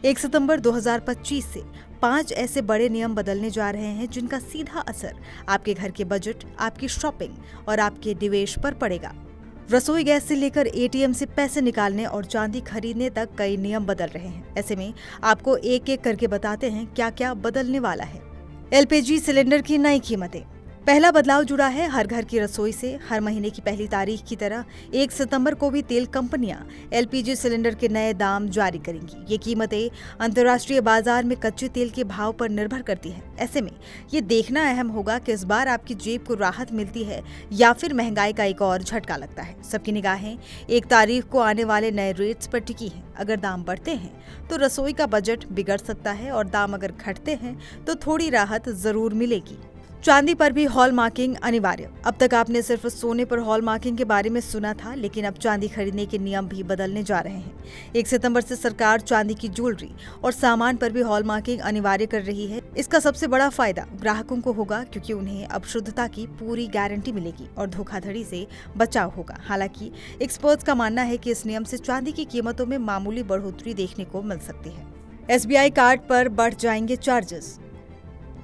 1 सितंबर 2025 से 5 ऐसे बड़े नियम बदलने जा रहे हैं जिनका सीधा असर आपके घर के बजट, आपकी शॉपिंग और आपके निवेश पर पड़ेगा। रसोई गैस से लेकर एटीएम से पैसे निकालने और चांदी खरीदने तक कई नियम बदल रहे हैं। ऐसे में आपको एक एक करके बताते हैं क्या क्या बदलने वाला है। एलपीजी सिलेंडर की नई कीमतें। पहला बदलाव जुड़ा है हर घर की रसोई से। हर महीने की पहली तारीख की तरह 1 सितंबर को भी तेल कंपनियां एलपीजी सिलेंडर के नए दाम जारी करेंगी। ये कीमतें अंतर्राष्ट्रीय बाजार में कच्चे तेल के भाव पर निर्भर करती है। ऐसे में ये देखना अहम होगा कि इस बार आपकी जेब को राहत मिलती है या फिर महंगाई का एक और झटका लगता है। सबकी निगाहें 1 तारीख को आने वाले नए रेट्स पर टिकी हैं। अगर दाम बढ़ते हैं तो रसोई का बजट बिगड़ सकता है और दाम अगर घटते हैं तो थोड़ी राहत जरूर मिलेगी। चांदी पर भी हॉलमार्किंग अनिवार्य। अब तक आपने सिर्फ सोने पर हॉलमार्किंग के बारे में सुना था, लेकिन अब चांदी खरीदने के नियम भी बदलने जा रहे हैं। 1 सितंबर से सरकार चांदी की ज्वेलरी और सामान पर भी हॉलमार्किंग अनिवार्य कर रही है। इसका सबसे बड़ा फायदा ग्राहकों को होगा, क्योंकि उन्हें अब शुद्धता की पूरी गारंटी मिलेगी और धोखाधड़ी से बचाव होगा। हालांकि एक्सपर्ट्स का मानना है कि इस नियम से चांदी की कीमतों में मामूली बढ़ोतरी देखने को मिल सकती है। एसबीआई कार्ड पर बढ़ जाएंगे चार्जेस।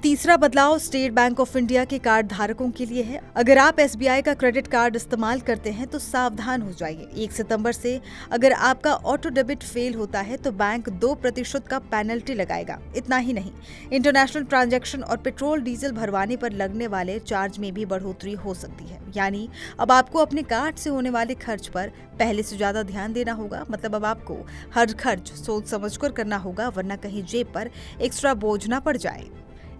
तीसरा बदलाव स्टेट बैंक ऑफ इंडिया के कार्ड धारकों के लिए है। अगर आप एसबीआई का क्रेडिट कार्ड इस्तेमाल करते हैं तो सावधान हो जाइए। 1 सितंबर से अगर आपका ऑटो डेबिट फेल होता है तो बैंक 2% का पेनल्टी लगाएगा। इतना ही नहीं, इंटरनेशनल ट्रांजैक्शन और पेट्रोल डीजल भरवाने पर लगने वाले चार्ज में भी बढ़ोतरी हो सकती है। यानी अब आपको अपने कार्ड से होने वाले खर्च पर पहले से ज्यादा ध्यान देना होगा। मतलब अब आपको हर खर्च सोच समझकर करना होगा, वरना कहीं जेब पर एक्स्ट्रा बोझ ना पड़ जाए।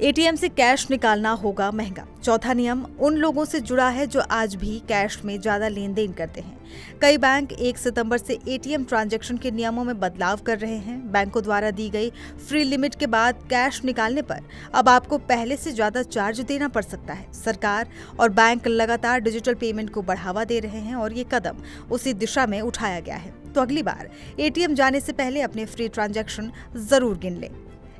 एटीएम से कैश निकालना होगा महंगा। चौथा नियम उन लोगों से जुड़ा है जो आज भी कैश में ज्यादा लेन देन करते हैं। कई बैंक 1 सितंबर से एटीएम ट्रांजैक्शन के नियमों में बदलाव कर रहे हैं। बैंकों द्वारा दी गई फ्री लिमिट के बाद कैश निकालने पर अब आपको पहले से ज्यादा चार्ज देना पड़ सकता है। सरकार और बैंक लगातार डिजिटल पेमेंट को बढ़ावा दे रहे हैं और ये कदम उसी दिशा में उठाया गया है। तो अगली बार एटीएम जाने से पहले अपने फ्री ट्रांजैक्शन जरूर गिन लें।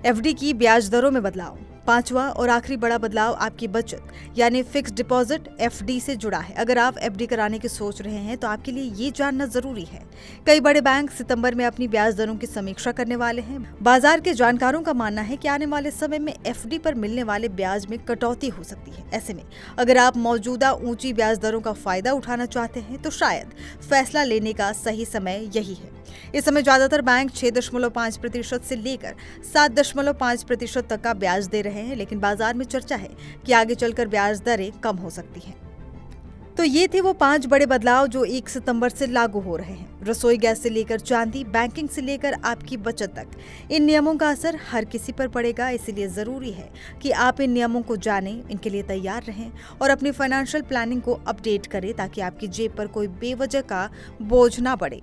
एफडी की ब्याज दरों में बदलाव। पांचवा और आखिरी बड़ा बदलाव आपकी बचत यानी फिक्स डिपॉजिट एफडी से जुड़ा है। अगर आप एफडी कराने की सोच रहे हैं तो आपके लिए ये जानना जरूरी है। कई बड़े बैंक सितंबर में अपनी ब्याज दरों की समीक्षा करने वाले हैं। बाजार के जानकारों का मानना है कि आने वाले समय में एफडी पर मिलने वाले ब्याज में कटौती हो सकती है। ऐसे में अगर आप मौजूदा ऊंची ब्याज दरों का फायदा उठाना चाहते हैं तो शायद फैसला लेने का सही समय यही है। इस समय ज्यादातर बैंक 6.5% से लेकर 7.5% तक का ब्याज दे रहे हैं, लेकिन बाजार में चर्चा है कि आगे चलकर ब्याज दरें कम हो सकती हैं। तो ये थे वो 5 बड़े बदलाव जो 1 सितंबर से लागू हो रहे हैं। रसोई गैस से लेकर चांदी, बैंकिंग से लेकर आपकी बचत तक इन नियमों का असर हर किसी पर पड़ेगा। इसीलिए जरूरी है कि आप इन नियमों को जानें, इनके लिए तैयार रहें और अपनी फाइनेंशियल प्लानिंग को अपडेट करें ताकि आपकी जेब पर कोई बेवजह का बोझ ना पड़े।